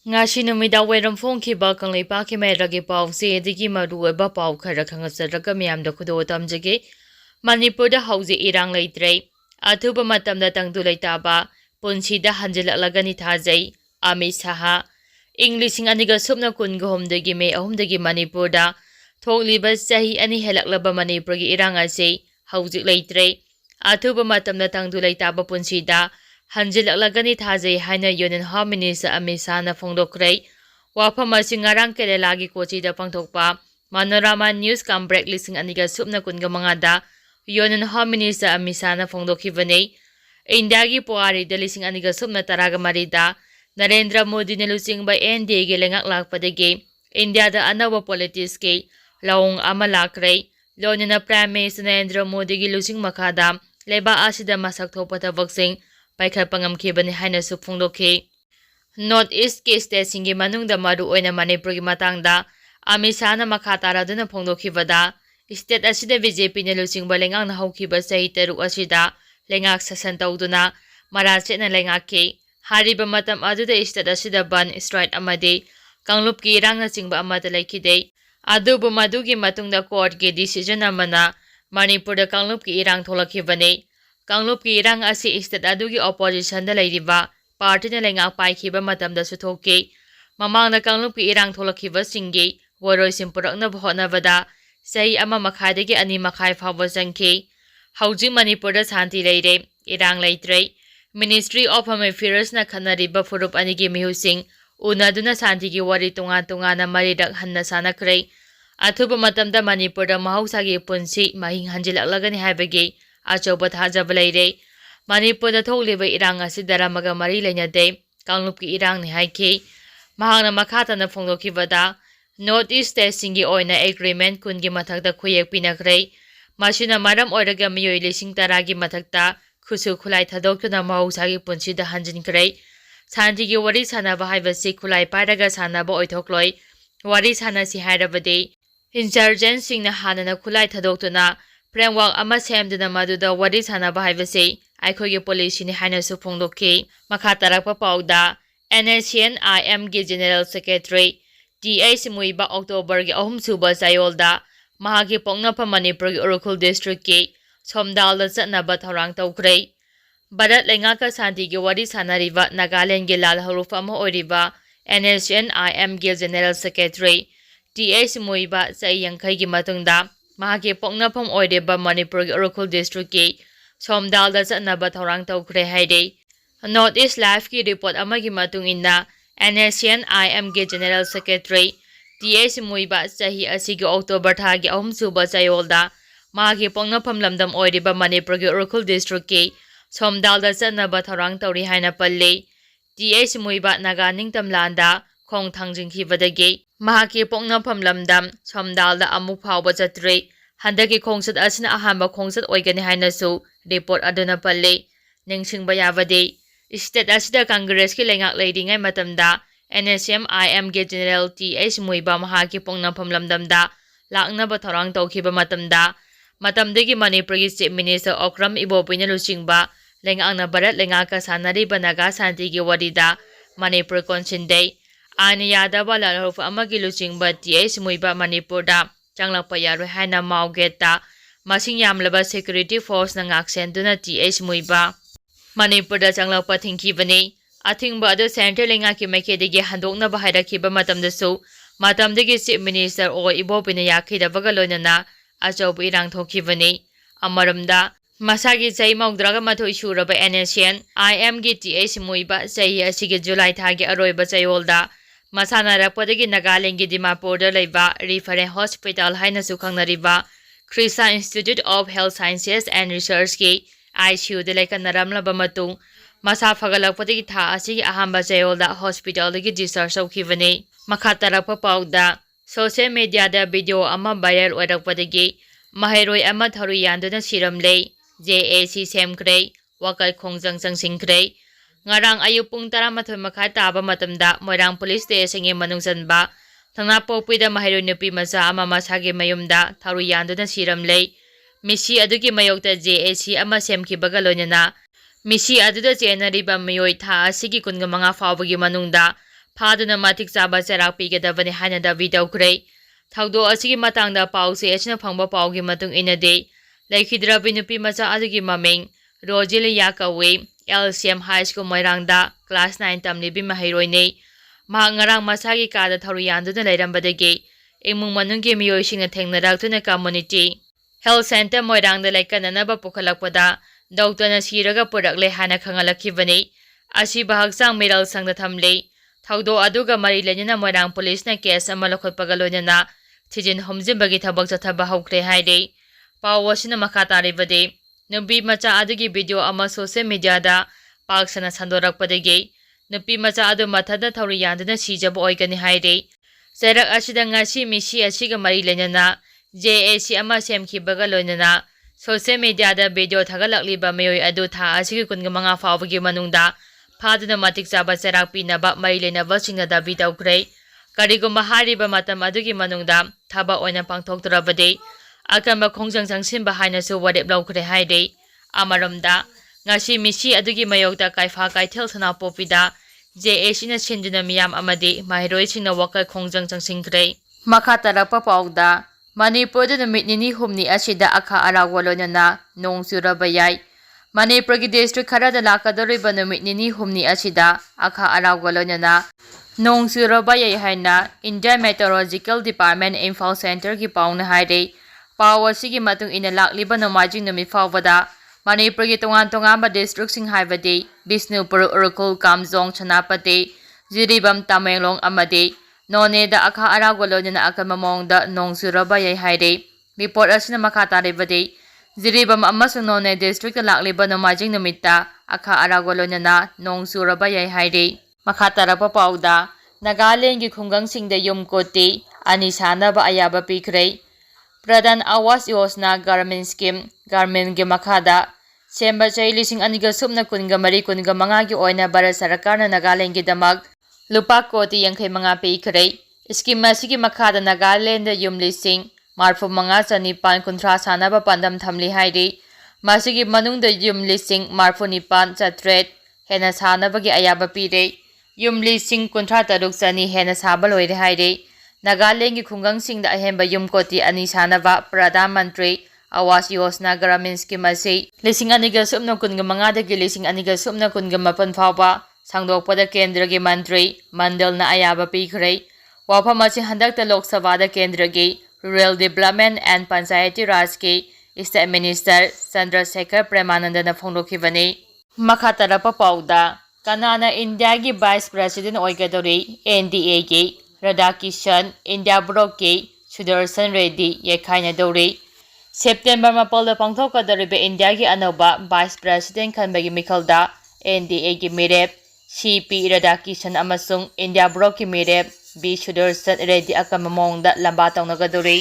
Ngasi numida wairam phongkhiba kangleipakhi mairagi pause digi maruoiba pau khara khangasaraka miyamda khudo tamjage Manipur da Haojik Erang leitre athuba matamda tangdu leitaba punsida hanjilaklagani thajai ami saha Englishing aniga subna kunga homdagi me ahumdagi Manipur da thokliba sahi ani helaklaba Manipur gi Erang ase Haojik leitre athuba matamda tangdu leitaba punsida hanjilaklagani thajai haina Union Home Minister Amisana phongdokrai wafam asi ngarang Kerala gi Kochi da pangthokpa Manorama News Comeback lising aniga subna kunga mangada Union Home Minister Amisana phongdokhibane India gi puari da lising aniga subna taraga marida Narendra Modi ne lusingba NDA gi lengak lakpadage India da anawa politics ke laung ama lakrai lonina Prime Minister Narendra Modi gi lusing makada leba asida masak thopata vaksing paikha pangamkhibani haina su phongdokhe North East ke state singi manungda maru oina Manipur gi matangda Amisana makha taraduna phongdokhibada State asida BJP ne lusingba lengang na haukiba sahi taruk asida lengak sasan tawduna marase na lengak ke hariba matam aduda state asida ban strike amade Kanglup ki Erang na chingba amada laikide adubu madugi matungda court ge decision amana Manipur da Kanglup ki Erang tholakhibane Kanglup ki Erang asi state adugi opposition da lairiba party na lengak paikhiba matamda suthoke mamangda Kanglup ki Erang tholakhiba singe waroi simpurakna bhotnabada Sahi ama makhadagi ani makhai phawba jangke Haujik Manipur da shanti leire Erang leitre Ministry of Home Affairs na khanariba furup anigi mihusing unaduna shanti gi wari tunga na maridak hanna sanakrai athuba matamda Manipur da mahausagi punsi mahing hanjilaklagani haibagi achoba thajaba leire Manipur da thokliba Erang asi daramaga mari lenyade Kanglup ki Erang ni haike mahangna makhatana phongdokhibada North East State singi oina agreement kungi mathakta khuyek pinakrai masina maram oiraga miyoi lising taragi mathakta khusu khulai thadokna mahausagi punsida hanjinkrai santi gi wari sanaba haibasi khulai pairaga sanaba oithokloi wari sanasi hairabade insurgents singna hanana khulai thadokna framework ama semduna maduda wari sanaba haibasi aikhogi policy ni haina su phongdokhe makha tarakpa pauda NSCN-IM gi General Secretary TH Muivah October gi ahum suba sayolda mahagi poknapham Manipur gi Urkhul district ki somdalda chatnaba thorang tawkhrei Bharat lengaka santi gi wari sanariba Nagaland gi lal haruf ama oiriba NSCN-IM gi General Secretary TH Muivah sai yangkhai gi matungda mahagi poknapham oireba Manipur gi Urkhul district ki somdalda chatnaba thorang tawkhrei haire North East Life ki report ama gi matungina NSCN-IM ge General Secretary TH Muivah sahi asigi October thagi ahum suba sayolda magi poknapham lamdam oiriba Manipur gi Urkhul district ki somdalda chanaba thorang tawri haina palle TH Muivah naga ningtam landa khong thangjingkhibadagi mahaki poknapham lamdam somdalda amuk phawba chatre handaki khongsat asina ahamba khongsat oigani haina su report aduna palle ningsingba yabade State asida Congress ki lengak leiringai matamda NSCN-IM ge General TH Muivah mahaki poknapham lamdamda laknaba thorang tawkhiba matamdagi Manipur gi Chief Minister Okram Ibopina lusingba lengakna Bharat lengaka sanariba naga santi gi warida Manipur konsindei ani yadaba lalhof amagi lusingba TH Muivah Manipur da changlakpa yaroi haina maugeta masing yamlaba security force na ngaksenduna TH Muivah Manipur da changlakpa thingkhibani athingba adu center lengaki makedegi handoknaba hairakhiba matamdasu matamdagi Chief Minister o Ibopina yakhidabaga loinana achobu Erang thokhibani amaramda masagi chai maugdraga mathoi suraba NSCN-IM gi TH Muivah chai asigi July thagi aroiba chayolda masana rakpadagi Nagaland gi Dimapur da leiba reference hospital haina su khangnariba Krishna Institute of Health Sciences and Research ki ICU de leka naramlaba matung masa fagalakpadagi tha asigi ahamba chayolda hospital dagi discharge tawkhibani makha tarakpa pauda social media da video ama viral oirakpadagi mahairoi ama tharu yanduna siramlei JAC semkhrei wakal khongjang changsingkhrei ngarang ayu pung 12 makha taba matamda Moirang police station ge manungjanba thangna pokpida mahairoi nupi macha ama masage mayumda tharu yanduna siramlei Misi adugi mayokta JAC ama semkhibaga loinana misi aduda chenariba miyoi tha asigi kunga manga fawbagi manungda ꯐꯥꯗꯨꯅ ꯃꯇꯤꯛ ꯆꯥꯕ ꯆꯩꯔꯥꯛ ꯄꯤꯒꯗꯕꯅꯤ ꯍꯥꯏꯅ Dhabi ꯇꯧꯈ꯭ꯔꯦ꯫ ꯊꯧꯗꯣꯛ ꯑꯁꯤꯒꯤ ꯃꯇꯥꯡꯗ ꯄꯥꯎꯆꯦ ꯑꯁꯤꯅ ꯐꯪꯕ ꯄꯥꯎꯒꯤ ꯃꯇꯨꯡ ꯏꯟꯅꯗꯤ ꯂꯩꯈꯤꯗ꯭ꯔꯕꯤ ꯅꯨꯄꯤ ꯃꯆꯥ ꯑꯗꯨꯒꯤ ꯃꯃꯤꯡ ꯔꯣꯖꯦꯂꯤꯌꯥ ꯀꯧꯏ꯫ LCM ꯍꯥꯏ ꯁ꯭ꯀꯨꯜ ꯃꯣꯏꯔꯥꯡꯗ ꯀ꯭ꯂꯥꯁ 9 ꯇꯝꯂꯤꯕꯤ ꯃꯍꯩꯔꯣꯏꯅꯤ꯫ ꯃꯍꯥꯛ ꯉꯔꯥꯡ ꯃꯁꯥꯒꯤ ꯀꯥꯗ ꯊꯧꯔꯤ ꯌꯥꯟꯗꯨꯅ ꯂꯩꯔꯝꯕꯗꯒꯤ ꯏꯃꯨꯡ ꯃꯅꯨꯡꯒꯤ ꯃꯤꯑꯣꯏꯁꯤꯡꯅ ꯊꯦꯡꯅꯔꯛꯇꯨꯅ ꯀꯝꯃ꯭ꯌꯨꯅꯤꯇꯤ ꯍꯦꯜꯊ ꯁꯦꯟꯇꯔ ꯃꯣꯏꯔꯥꯡꯗ ꯂꯩꯀꯠꯅꯅꯕ ꯄꯨꯈꯠꯂꯛꯄꯗ ꯗꯣꯛꯇꯔꯅ ꯁꯤꯔꯒ ꯄꯨꯔꯛꯂꯦ ꯍꯥꯏꯅ ꯈꯪꯍꯜꯂꯛꯈꯤꯕꯅꯤ꯫ ꯑꯁꯤꯕ ꯍꯛꯆꯥꯡ ꯃꯤꯔꯜ ꯁꯪꯗ ꯊꯝꯂꯤ꯫ ꯊꯧꯗꯣꯛ ꯑꯗꯨꯒ ꯃꯔꯤ ꯂꯩꯅꯅ ꯃꯣꯏꯔꯥꯡ ꯄꯨꯂꯤꯁꯅ ꯀꯦꯁ ꯑꯃ ꯂꯧꯈꯠꯄꯒ ꯂꯣꯏꯅꯅ ꯊꯤꯖꯤꯟ ꯍꯨꯝꯖꯤꯟꯕꯒꯤ ꯊꯕꯛ ꯆꯠꯊꯕ ꯍꯧꯈ꯭ꯔꯦ ꯍꯥꯏꯔꯤ꯫ ꯄꯥꯎ ꯑꯁꯤꯅ ꯃꯈꯥ ꯇꯥꯔꯤꯕꯗꯤ ꯅꯨꯄꯤ ꯃꯆꯥ ꯑꯗꯨꯒꯤ ꯚꯤꯗꯤꯑꯣ ꯑꯃ ꯁꯣꯁꯤꯌꯦꯜ ꯃꯤꯗꯤꯌꯥꯗ ꯄꯥꯛ ꯁꯟꯅ ꯁꯟꯗꯣꯔꯛꯄꯗꯒꯤ ꯅꯨꯄꯤ ꯃꯆꯥ ꯑꯗꯨ ꯃꯊꯟꯇ ꯊꯧꯔꯤ ꯌꯥꯟꯗꯨꯅ ꯁꯤꯖꯕ ꯑꯣꯏꯒꯅꯤ ꯍꯥꯏꯔꯤ꯫ ꯆꯩꯔꯛ ꯑꯁꯤꯗ ꯉꯁꯤ ꯃꯤꯁꯤ ꯑꯁꯤꯒ ꯃꯔꯤ ꯂꯩꯅꯅ JAC ꯑꯃ ꯁꯦꯝꯈꯤꯕꯒ ꯂꯣꯏꯅꯅ ꯁꯣꯁꯤꯌꯦꯜ ꯃꯤꯗꯤꯌꯥꯗ ꯚꯤꯗꯤꯑꯣ ꯊꯥꯒꯠꯂꯛꯂꯤꯕ ꯃꯤꯑꯣꯏ ꯑꯗꯨ ꯊꯥ ꯑꯁꯤꯒꯤ 25 ꯐꯥꯎꯕꯒꯤ ꯃꯅꯨꯡꯗ ꯐꯥꯗꯨꯅ ꯃꯇꯤꯛ ꯆꯥꯕ ꯆꯩꯔꯥꯛ ꯄꯤꯅꯕ ꯃꯔꯤ ꯂꯩꯅꯕꯁꯤꯡꯅ ꯗꯥꯕꯤ ꯇꯧꯈ꯭ꯔꯦ꯫ ꯀꯔꯤꯒꯨꯝꯕ ꯍꯥꯏꯔꯤꯕ ꯃꯇꯝ ꯑꯗꯨꯒꯤ ꯃꯅꯨꯡꯗ ꯊꯕꯛ ꯑꯣꯏꯅ ꯄꯥꯡꯊꯣꯛꯇ꯭ꯔꯕꯗꯤ ꯑꯀꯟꯕ ꯈꯣꯡꯖꯪ ꯆꯪꯁꯤꯟꯕ ꯍꯥꯏꯅꯁꯨ ꯋꯥꯔꯦꯞ ꯂꯧꯈ꯭ꯔꯦ ꯍꯥꯏꯔꯤ꯫ ꯑꯃꯔꯣꯝꯗ ꯉꯁꯤ ꯃꯤꯁꯤ ꯑꯗꯨꯒꯤ ꯃꯥꯌꯣꯛꯇ ꯀꯩꯐꯥ ꯀꯩꯊꯦꯜ ꯁꯅꯥꯄꯣꯛꯄꯤꯗ JACꯅ ꯁꯤꯟꯗꯨꯅ ꯃꯤꯌꯥꯝ ꯑꯃꯗꯤ ꯃꯍꯩꯔꯣꯏꯁꯤꯡꯅ ꯋꯥꯀꯠ ꯈꯣꯡꯖꯪ ꯆꯪꯁꯤꯟꯈ꯭ꯔꯦ꯫ ꯃꯈꯥ ꯇꯥꯔꯛꯄ ꯄꯥꯎꯗ ꯃꯅꯤꯄꯨꯔꯗ ꯅꯨꯃꯤꯠ ꯅꯤꯅꯤ ꯍꯨꯝꯅꯤ ꯑꯁꯤꯗ ꯑꯈꯥ ꯑꯔꯥꯎꯒ ꯂꯣꯏꯅꯅ ꯅꯣꯡ ꯆꯨꯔꯕ ꯌꯥꯏ꯫ ꯃꯅꯤꯄꯨꯔꯒꯤ ꯗꯤꯁꯇ꯭ꯔꯤꯛ ꯈꯔꯗ ꯂꯥꯛꯀꯗꯧꯔꯤꯕ ꯅꯨꯃꯤꯠ ꯅꯤꯅꯤ ꯍꯨꯝꯅꯤ ꯑꯁꯤꯗ ꯑꯈꯥ ꯑꯔꯥꯎꯒ ꯂꯣꯏꯅꯅ ꯅꯣꯡ ꯆꯨꯔꯕ ꯌꯥꯏ ꯍꯥꯏꯅ ꯏꯟꯗꯤꯌꯟ ꯃꯦꯇꯦꯑꯣꯔꯣꯂꯣꯖꯤꯀꯦꯜ ꯗꯤꯄꯥꯔꯠꯃꯦꯟꯠ ꯏꯝꯐꯥꯜ ꯁꯦꯟꯇꯔꯒꯤ ꯄꯥꯎꯅ ꯍꯥꯏꯔꯤ꯫ ꯄꯥꯎ ꯑꯁꯤꯒꯤ ꯃꯇꯨꯡ ꯏꯟꯅ ꯂꯥꯛꯂꯤꯕ ꯅꯣꯡꯃꯥꯏꯖꯤꯡ ꯅꯨꯃꯤꯠ ꯐꯥꯎꯕꯗ ꯃꯅꯤꯄꯨꯔꯒꯤ ꯇꯣꯉꯥꯟ ꯇꯣꯉꯥꯟꯕ ꯗꯤꯁꯇ꯭ꯔꯤꯛꯁꯤꯡ ꯍꯥꯏꯕꯗꯤ ꯕꯤꯁꯅꯨꯄꯨꯔ, ꯎꯔꯈꯨꯜ, ꯀꯥꯝꯖꯣꯡ, ꯁꯦꯅꯥꯄꯇꯤ, ꯖꯤꯔꯤꯕꯥꯝ, ꯇꯃꯦꯡꯂꯣꯡ ꯑꯃꯗꯤ ꯅꯣꯅꯦꯗ ꯑꯈꯥ ꯑꯔꯥꯎꯒ ꯂꯣꯏꯅꯅ ꯑꯀꯟꯕ ꯃꯑꯣꯡꯗ ꯅꯣꯡ ꯆꯨꯔꯕ ꯌꯥꯏ ꯍꯥꯏꯔꯤ꯫ ꯔꯤꯄꯣꯔꯠ ꯑꯁꯤꯅ ꯃꯈꯥ ꯇꯥꯔꯤꯕꯗꯤ ꯖꯤꯔꯤꯕꯥꯝ ꯑꯃꯁꯨꯡ ꯅꯣꯅꯦ ꯗꯤꯁꯇ꯭ꯔꯤꯛꯇ ꯂꯥꯛꯂꯤꯕ ꯅꯣꯡꯃꯥꯏꯖꯤꯡ ꯅꯨꯃꯤꯠꯇ ꯑꯈꯥ ꯑꯔꯥꯎꯒ ꯂꯣꯏꯅꯅ ꯅꯣꯡ ꯆꯨꯔꯕ ꯌꯥꯏ ꯍꯥꯏꯔꯤ꯫ ꯃꯈꯥ ꯇꯥꯔꯛꯄ ꯄꯥꯎꯗ ꯅꯥꯒꯥꯂꯦꯟꯒꯤ ꯈꯨꯡꯒꯪꯁꯤꯡꯗ ꯌꯨꯝ ꯀꯣꯇꯤ 2 ꯁꯥꯅꯕ ꯑꯌꯥꯕ ꯄꯤꯈ꯭ꯔꯦ꯫ ꯄ꯭ꯔꯙꯥꯟ ꯑꯋꯥꯁ ꯌꯣꯖꯅꯥ ꯒ꯭ꯔꯥꯃꯤꯟ ꯁ꯭ꯀꯤꯝ ꯒꯚꯔꯟꯃꯦꯟꯠꯒꯤ ꯃꯈꯥꯗ ꯁꯦꯝꯕ ꯆꯍꯤ 2014-15ꯒꯤ ꯑꯣꯏꯅ ꯚꯥꯔꯠ ꯁꯔꯀꯥꯔꯅ ꯅꯥꯒꯥꯂꯦꯟꯗꯒꯤꯗꯃꯛ ꯂꯨꯄꯥ ꯀꯣꯇꯤ 85 ꯄꯤꯈ꯭ꯔꯦ꯫ ꯁ꯭ꯀꯤꯝ ꯑꯁꯤꯒꯤ ꯃꯈꯥꯗ ꯅꯥꯒꯥꯂꯦꯟꯗ ꯌꯨꯝ 65,930 ꯁꯥꯅꯕ ꯄꯥꯟꯗꯝ ꯊꯝꯂꯤ ꯍꯥꯏꯔꯤ꯫ ꯃꯁꯤꯒꯤ ꯃꯅꯨꯡꯗ ꯌꯨꯝ 69,300 ꯍꯦꯟꯅ ꯁꯥꯅꯕꯒꯤ ꯑꯌꯥꯕ ꯄꯤꯔꯦ꯫ ꯌꯨꯝ 63,600 ꯍꯦꯟꯅ ꯁꯥꯕ ꯂꯣꯏꯔꯦ ꯍꯥꯏꯔꯤ꯫ ꯅꯥꯒꯥꯂꯦꯟꯒꯤ ꯈꯨꯡꯒꯪꯁꯤꯡꯗ ꯑꯍꯦꯟꯕ ꯌꯨꯝ ꯀꯣꯇꯤ 2 ꯁꯥꯅꯕ ꯄ꯭ꯔꯙꯥꯟ ꯃꯟꯇ꯭ꯔꯤ ꯑꯋꯥꯁ ꯌꯣꯖꯅꯥ ꯒ꯭ꯔꯥꯃꯤꯟ ꯁ꯭ꯀꯤꯝ ꯑꯁꯤ 2015ꯗꯒꯤ 2017 ꯐꯥꯎꯕ ꯁꯥꯡꯗꯣꯛꯄꯗ ꯀꯦꯟꯗ꯭ꯔꯒꯤ ꯃꯟꯇ꯭ꯔꯤ ꯃꯟꯗꯜꯅ ꯑꯌꯥꯕ ꯄꯤꯈ꯭ꯔꯦ꯫ ꯋꯥꯐꯝ ꯑꯁꯤ ꯍꯟꯗꯛꯇ ꯂꯣꯛ ꯁꯚꯥꯗ ꯀꯦꯟꯗ꯭ꯔꯒꯤ ꯔꯨꯔꯦꯜ ꯗꯤꯚꯦꯂꯞꯃꯦꯟꯠ ꯑꯦꯟড ꯄꯟꯆꯥꯌꯦꯇꯤ ꯔꯥꯖꯀꯤ ꯁ꯭ꯇꯦꯠ ꯃꯤꯅꯤꯁꯇꯔ ꯆꯟꯗ꯭ꯔꯁꯦꯈꯔ ꯄ꯭ꯔꯦꯃꯥꯅꯟꯗꯅ ꯐꯣꯡꯗꯣꯛꯈꯤꯕꯅꯤ꯫ ꯃꯈꯥ ꯇꯥꯔꯛꯄ ꯄꯥꯎꯗ ꯀꯅꯥꯅ ꯏꯟꯗꯤꯌꯥꯒꯤ ꯚꯥꯏꯁ ꯄ꯭ꯔꯦꯁꯤꯗꯦꯟꯠ ꯑꯣꯏꯒꯗꯧꯔꯤ? NDAꯒꯤ ꯔꯥꯙꯥꯀꯤꯁꯟ, ꯏꯟꯗꯤꯌꯥ ꯕ꯭ꯂꯣꯛꯀꯤ ꯁꯨꯗꯔꯁꯟ ꯔꯦꯗ꯭ꯗꯤ ꯌꯩꯈꯥꯏꯅꯗꯧꯔꯤ꯫ ꯁꯦꯞꯇꯦꯝꯕꯔ 4ꯗ ꯄꯥꯡꯊꯣꯛꯀꯗꯧꯔꯤꯕ ꯏꯟꯗꯤꯌꯥꯒꯤ ꯑꯅꯧꯕ ꯚꯥꯏꯁ ꯄ꯭ꯔꯦꯁꯤꯗꯦꯟꯠ ꯈꯟꯕꯒꯤ ꯃꯤꯈꯜꯗ NDAꯒꯤ ꯃꯤꯔꯦꯞ CP ꯔꯥꯙꯥꯀꯤꯁꯟ ꯑꯃꯁꯨꯡ ꯏꯟꯗꯤꯌꯥ ꯕ꯭ꯂꯣꯛꯀꯤ ꯃꯤꯔꯦꯞ B ꯁꯨꯗꯔꯁꯟ ꯔꯦꯗ꯭ꯗꯤ ꯑꯀꯟꯕ ꯃꯑꯣꯡꯗ ꯂꯝꯕꯥ ꯇꯧꯅꯒꯗꯧꯔꯤ꯫